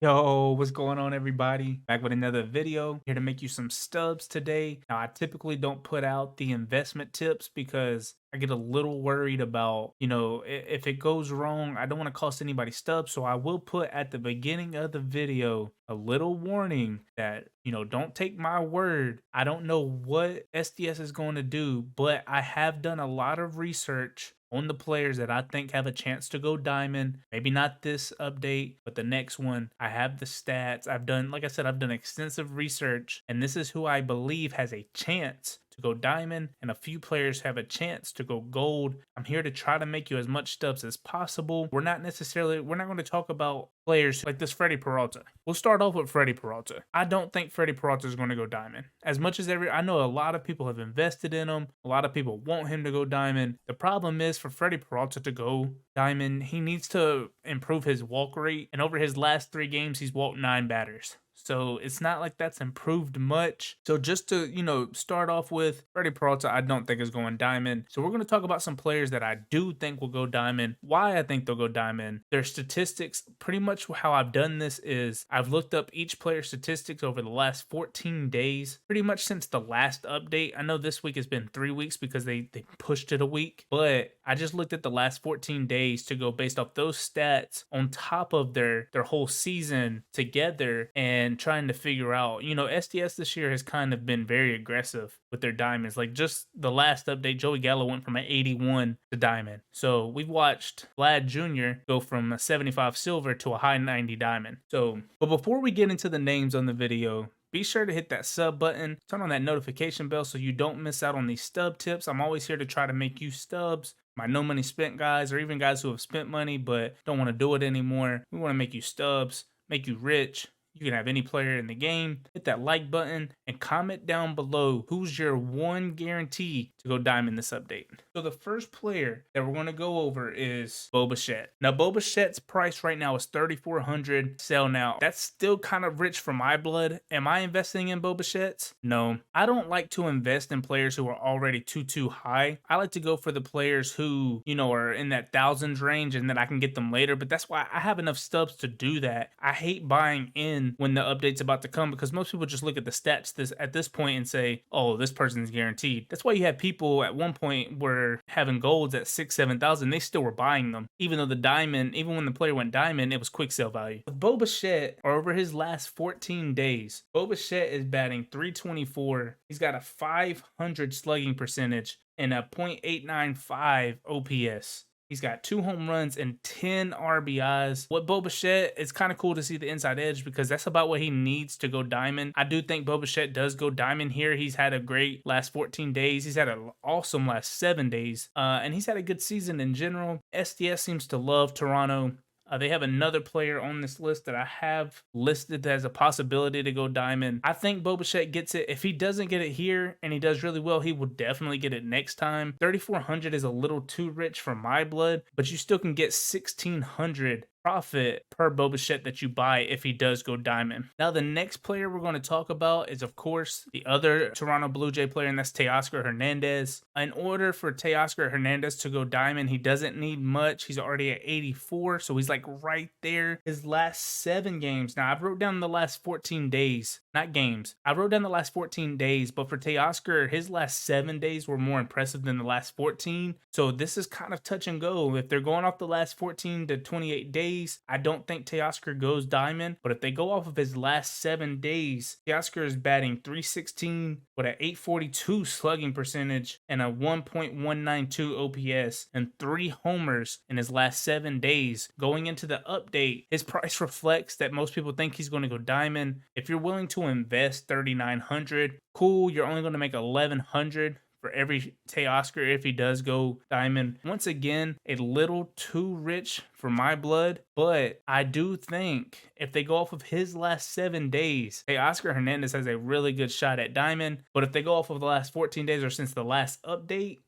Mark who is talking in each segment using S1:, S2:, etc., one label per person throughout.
S1: Yo, what's going on, everybody? Back with another video here to make you some stubs today. Now, I typically don't put out the investment tips because I get a little worried about, if it goes wrong, I don't want to cost anybody stubs. So I will put at the beginning of the video a little warning that, don't take my word. I don't know what SDS is going to do, but I have done a lot of research on the players that I think have a chance to go diamond. Maybe not this update, but the next one. I have the stats. Like I said, I've done extensive research, and this is who I believe has a chance to go diamond, and a few players have a chance to go gold. I'm here to try to make you as much stubs as possible. We're not going to talk about players like this Freddie Peralta. We'll start off with Freddie Peralta. I don't think Freddie Peralta is going to go diamond. As much as I know a lot of people have invested in him, a lot of people want him to go diamond. The problem is for Freddie Peralta to go diamond, he needs to improve his walk rate, and over his last 3 games, he's walked 9 batters. So it's not like that's improved much. So just to, start off with, Freddie Peralta, I don't think is going diamond. So we're going to talk about some players that I do think will go diamond, why I think they'll go diamond, their statistics. Pretty much how I've done this is I've looked up each player's statistics over the last 14 days, pretty much since the last update. I know this week has been 3 weeks because they pushed it a week, but I just looked at the last 14 days to go based off those stats on top of their whole season together, and trying to figure out, SDS this year has kind of been very aggressive with their diamonds. Like just the last update, Joey Gallo went from an 81 to diamond. So we've watched Vlad Jr. go from a 75 silver to a high 90 diamond. So, but before we get into the names on the video, be sure to hit that sub button, turn on that notification bell so you don't miss out on these stub tips. I'm always here to try to make you stubs. My no money spent guys, or even guys who have spent money but don't want to do it anymore. We want to make you stubs, make you rich. You can have any player in the game. Hit that like button and comment down below who's your one guarantee to go diamond this update. So the first player that we're going to go over is Bo Bichette. Now Bo Bichette's price right now is 3,400. Sell now. That's still kind of rich for my blood. Am I investing in Bo Bichette's? No. I don't like to invest in players who are already too high. I like to go for the players who, are in that thousands range and then I can get them later. But that's why I have enough stubs to do that. I hate buying in when the update's about to come because most people just look at the stats at this point and say, oh, this person's guaranteed. That's why you had people at one point were having golds at 6,000-7,000. They still were buying them. Even though the diamond, even when the player went diamond, it was quick sale value. With Bo Bichette, or over his last 14 days, Bo Bichette is batting 324. He's got a 500 slugging percentage and a .895 OPS. He's got 2 home runs and 10 RBIs. What Bo Bichette, it's kind of cool to see the inside edge because that's about what he needs to go diamond. I do think Bo Bichette does go diamond here. He's had a great last 14 days. He's had an awesome last 7 days. And he's had a good season in general. SDS seems to love Toronto. They have another player on this list that I have listed as a possibility to go diamond. I think Bo Bichette gets it. If he doesn't get it here and he does really well, he will definitely get it next time. 3,400 is a little too rich for my blood, but you still can get 1,600 profit per Bo Bichette that you buy if he does go diamond. Now, the next player we're going to talk about is, of course, the other Toronto Blue Jay player, and that's Teoscar Hernandez. In order for Teoscar Hernandez to go diamond, he doesn't need much. He's already at 84, so he's like right there. His last 7 games. Now, I've wrote down the last 14 days, not games. I wrote down the last 14 days, but for Teoscar, his last 7 days were more impressive than the last 14. So this is kind of touch and go. If they're going off the last 14 to 28 days, I don't think Teoscar goes diamond, but if they go off of his last 7 days, Teoscar is batting 316 with an 842 slugging percentage and a 1.192 OPS and 3 homers in his last 7 days. Going into the update, his price reflects that most people think he's going to go diamond. If you're willing to invest 3,900, cool, you're only going to make 1,100 for every Teoscar if he does go diamond. Once again, a little too rich for my blood, but I do think if they go off of his last 7 days, Teoscar Hernandez has a really good shot at diamond. But if they go off of the last 14 days or since the last update,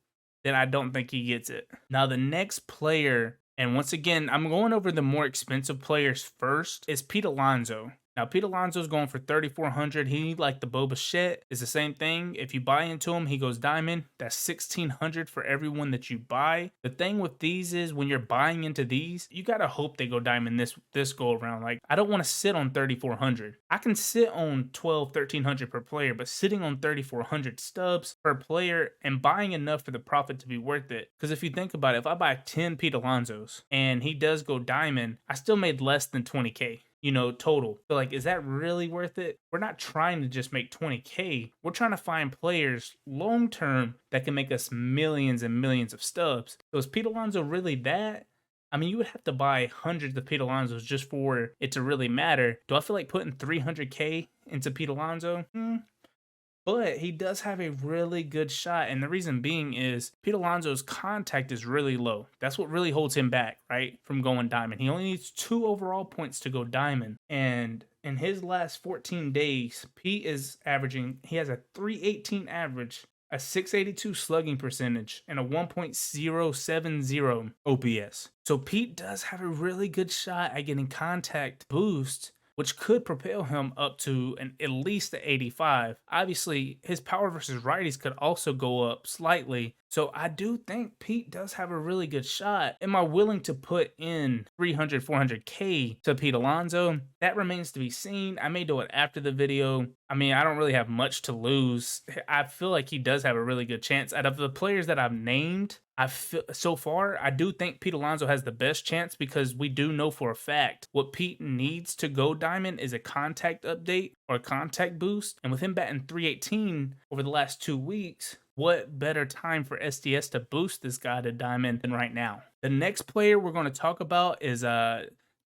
S1: then I don't think he gets it. Now, the next player, and once again, I'm going over the more expensive players first, is Pete Alonso. Now, Pete Alonso's going for 3,400. He, like the Boba Fett, is the same thing. If you buy into him, he goes diamond. That's 1,600 for everyone that you buy. The thing with these is when you're buying into these, you gotta hope they go diamond this go around. Like, I don't want to sit on 3,400. I can sit on 12, 1,300 per player, but sitting on 3,400 stubs per player and buying enough for the profit to be worth it. Because if you think about it, if I buy 10 Pete Alonsos and he does go diamond, I still made less than 20K. Total. So like, is that really worth it? We're not trying to just make 20K. We're trying to find players long term that can make us millions and millions of stubs. So is Pete Alonso really that? I mean, you would have to buy hundreds of Pete Alonsos just for it to really matter. Do I feel like putting 300K into Pete Alonso? But he does have a really good shot, and the reason being is Pete Alonso's contact is really low. That's what really holds him back, right, from going diamond. He only needs 2 overall points to go diamond, and in his last 14 days, Pete is averaging, he has a 318 average, a 682 slugging percentage, and a 1.070 OPS. So Pete does have a really good shot at getting contact boost, which could propel him up to at least the 85. Obviously, his power versus righties could also go up slightly. So I do think Pete does have a really good shot. Am I willing to put in 300, 400K to Pete Alonso? That remains to be seen. I may do it after the video. I mean, I don't really have much to lose. I feel like he does have a really good chance. Out of the players that I've named, so far, I do think Pete Alonso has the best chance because we do know for a fact what Pete needs to go diamond is a contact update or contact boost. And with him batting 318 over the last 2 weeks, what better time for SDS to boost this guy to diamond than right now? The next player we're going to talk about is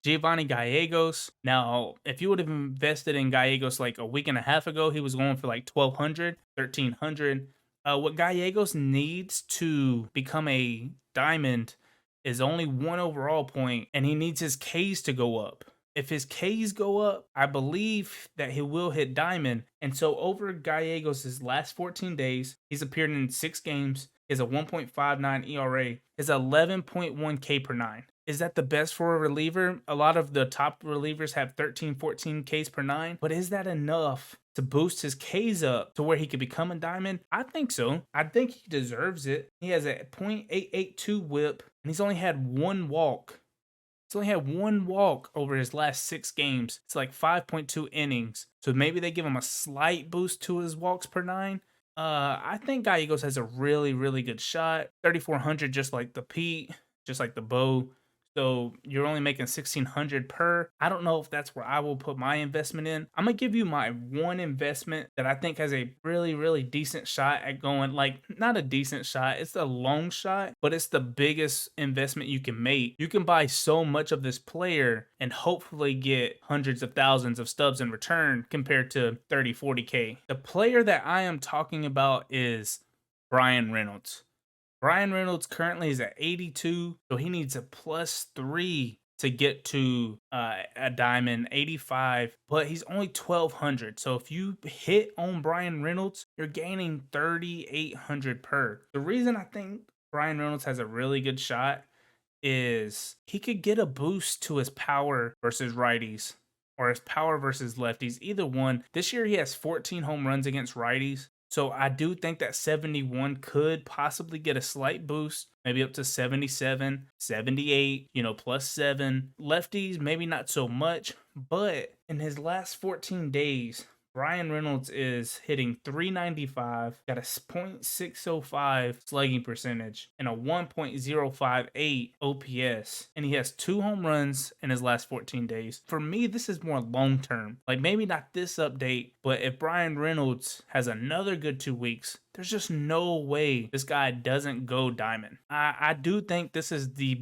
S1: Giovanni Gallegos. Now, if you would have invested in Gallegos like a week and a half ago, he was going for like 1,200, 1,300. What Gallegos needs to become a diamond is only 1 overall point, and he needs his Ks to go up. If his Ks go up, I believe that he will hit diamond. And so over Gallegos' last 14 days, he's appeared in 6 games. He has a 1.59 ERA. His 11.1 K per 9. Is that the best for a reliever? A lot of the top relievers have 13, 14 Ks per 9. But is that enough to boost his Ks up to where he could become a diamond? I think so. I think he deserves it. He has a .882 whip, and he's only had 1 walk. He's only had 1 walk over his last 6 games. It's like 5.2 innings. So maybe they give him a slight boost to his walks per 9. I think Gallegos has a really, really good shot. 3,400 just like the Pete, just like the Bo. So you're only making 1,600 per. I don't know if that's where I will put my investment in. I'm gonna give you my one investment that I think has a really, really decent shot at going, like, not a decent shot, it's a long shot, but it's the biggest investment you can make. You can buy so much of this player and hopefully get hundreds of thousands of stubs in return compared to 30, 40K. The player that I am talking about is Bryan Reynolds. Bryan Reynolds currently is at 82, so he needs a +3 to get to a diamond, 85, but he's only 1,200. So if you hit on Bryan Reynolds, you're gaining 3,800 per. The reason I think Bryan Reynolds has a really good shot is he could get a boost to his power versus righties or his power versus lefties, either one. This year he has 14 home runs against righties. So I do think that 71 could possibly get a slight boost, maybe up to 77, 78, +7. Lefties, maybe not so much, but in his last 14 days, Bryan Reynolds is hitting 395, got a .605 slugging percentage, and a 1.058 OPS, and he has 2 home runs in his last 14 days. For me, this is more long-term. Like, maybe not this update, but if Bryan Reynolds has another good 2 weeks, there's just no way this guy doesn't go diamond. I do think this is the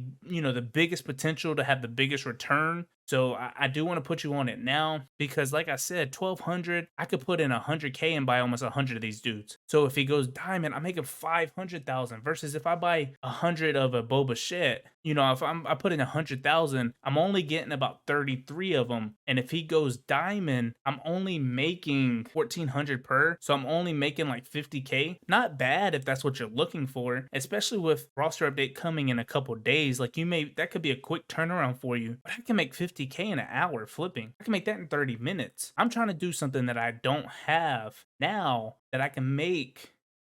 S1: biggest potential to have the biggest return. So I do want to put you on it now because, like I said, 1,200, I could put in 100K and buy almost 100 of these dudes. So if he goes diamond, I'm making 500,000 versus if I buy 100 of a Boba Fett, if I put in 100,000, I'm only getting about 33 of them. And if he goes diamond, I'm only making 1,400 per. So I'm only making like 50K. Not bad if that's what you're looking for, especially with roster update coming in a couple days. Like that could be a quick turnaround for you. But I can make 50 50K in an hour flipping. I can make that in 30 minutes. I'm trying to do something that I don't have now that I can make,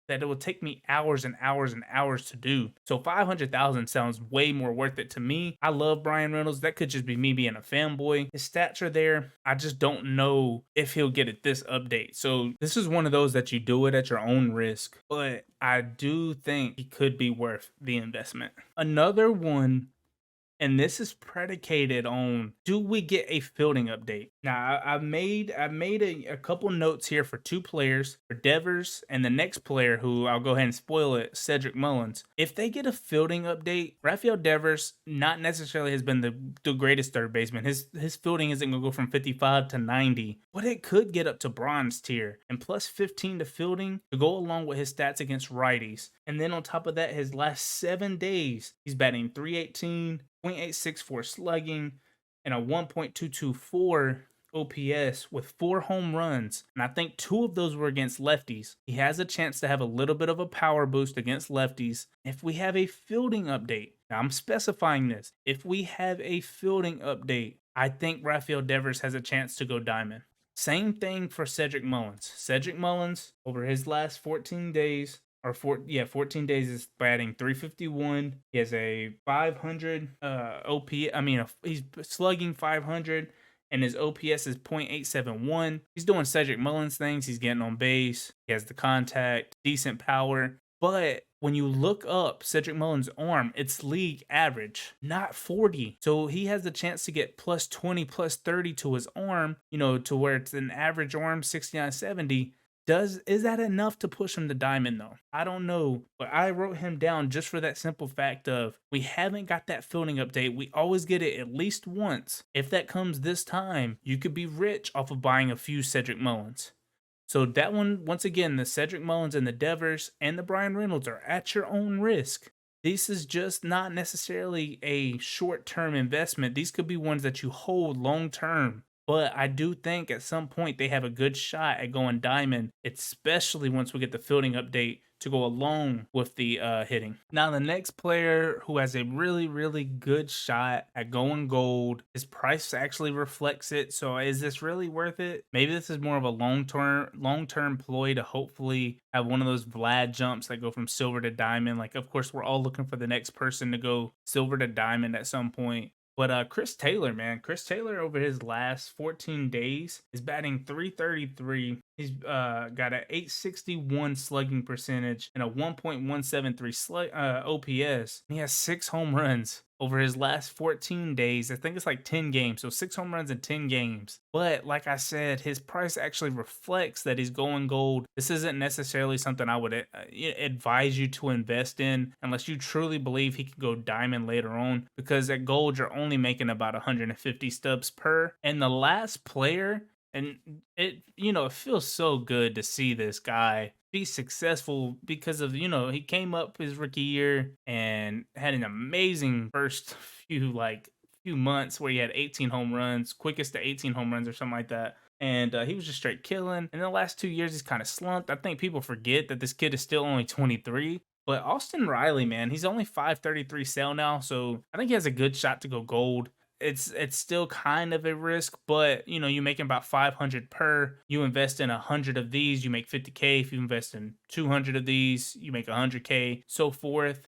S1: that it will take me hours and hours and hours to do. So 500,000 sounds way more worth it to me. I love Brian Reynolds. That could just be me being a fanboy. His stats are there. I just don't know if he'll get it this update. So this is one of those that you do it at your own risk, but I do think he could be worth the investment. Another one, and this is predicated on, do we get a fielding update? Now, I've made a couple notes here for 2 players, for Devers and the next player who I'll go ahead and spoil it, Cedric Mullins. If they get a fielding update, Rafael Devers not necessarily has been the greatest third baseman. His fielding isn't going to go from 55 to 90, but it could get up to bronze tier, and plus 15 to fielding to go along with his stats against righties. And then on top of that, his last 7 days, he's batting .318, .864 slugging, and a 1.224 OPS with 4 home runs. And I think 2 of those were against lefties. He has a chance to have a little bit of a power boost against lefties if we have a fielding update. Now, I'm specifying this. If we have a fielding update, I think Rafael Devers has a chance to go diamond. Same thing for Cedric Mullins. Cedric Mullins, over his last 14 days, 14 days, is batting .351. He has a 500 he's slugging 500, and his OPS is .871. He's doing Cedric Mullins things. He's getting on base. He has the contact, decent power. But when you look up Cedric Mullins' arm, it's league average, not 40. So he has the chance to get plus 20, plus 30 to his arm, to where it's an average arm, 69, 70. Is that enough to push him to diamond though? I don't know, but I wrote him down just for that simple fact of, we haven't got that fielding update. We always get it at least once. If that comes this time, you could be rich off of buying a few Cedric Mullins. So that one, once again, the Cedric Mullins and the Devers and the Brian Reynolds are at your own risk. This is just not necessarily a short-term investment. These could be ones that you hold long-term. But I do think at some point they have a good shot at going diamond, especially once we get the fielding update to go along with the hitting. Now, the next player who has a really, really good shot at going gold, his price actually reflects it. So is this really worth it? Maybe this is more of a long-term ploy to hopefully have one of those Vlad jumps that go from silver to diamond. Like, of course, we're all looking for the next person to go silver to diamond at some point. But Chris Taylor, man. Chris Taylor over his last 14 days is batting .333. He's got an .861 slugging percentage and a 1.173 OPS. And he has 6 home runs over his last 14 days. I think it's like 10 games. So 6 home runs in 10 games. But like I said, his price actually reflects that he's going gold. This isn't necessarily something I would advise you to invest in unless you truly believe he could go diamond later on, because at gold, you're only making about 150 stubs per. And the last player, and it feels so good to see this guy be successful because of, he came up his rookie year and had an amazing first few months where he had 18 home runs, quickest to 18 home runs or something like that. And he was just straight killing. And in the last 2 years, he's kind of slumped. I think people forget that this kid is still only 23. But Austin Riley, man, he's only 533 sale now. So I think he has a good shot to go gold. It's still kind of a risk, but you're making about 500 per. You invest in 100 of these, you make 50K. If you invest in 200 of these, you make 100K, so forth.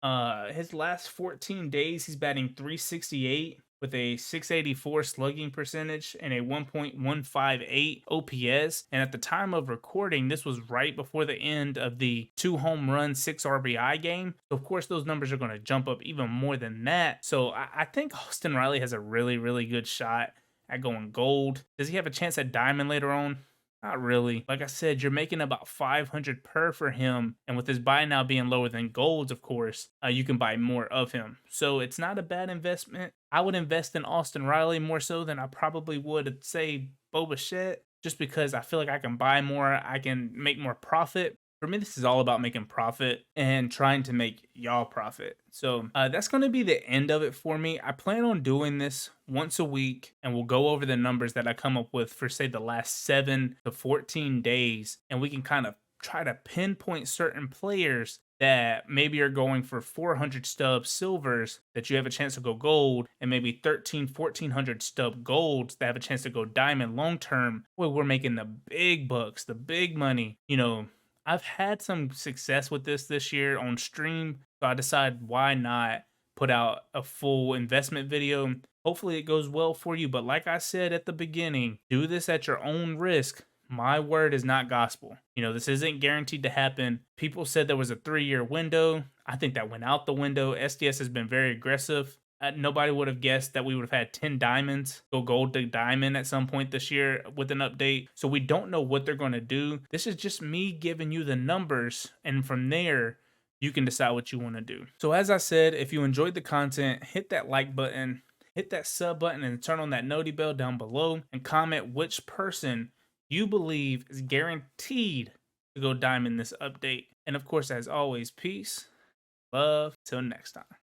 S1: His last 14 days, he's batting .368 with a 684 slugging percentage and a 1.158 OPS. And at the time of recording, this was right before the end of the 2 home run, 6 RBI game. So of course, those numbers are going to jump up even more than that. So I think Austin Riley has a really, really good shot at going gold. Does he have a chance at diamond later on? Not really. Like I said, you're making about 500 per for him. And with his buy now being lower than gold's, of course, you can buy more of him. So it's not a bad investment. I would invest in Austin Riley more so than I probably would, say, Bo Bichette, just because I feel like I can buy more. I can make more profit. For me, this is all about making profit and trying to make y'all profit. So that's going to be the end of it for me. I plan on doing this once a week, and we'll go over the numbers that I come up with for, say, the last 7 to 14 days. And we can kind of try to pinpoint certain players that maybe are going for 400 stub silvers that you have a chance to go gold, and maybe 1400 stub golds that have a chance to go diamond long term, well, we're making the big bucks, the big money. You know, I've had some success with this year on stream, so I decided why not put out a full investment video. Hopefully it goes well for you, but like I said at the beginning, do this at your own risk. My word is not gospel. You know, this isn't guaranteed to happen. People said there was a 3-year window. I think that went out the window. SDS has been very aggressive. Nobody would have guessed that we would have had 10 diamonds go gold to diamond at some point this year with an update. So we don't know what they're going to do. This is just me giving you the numbers, and from there, you can decide what you want to do. So as I said, if you enjoyed the content, hit that like button, hit that sub button, and turn on that noti bell down below, and comment which person you believe is guaranteed to go diamond this update. And of course, as always, peace, love, till next time.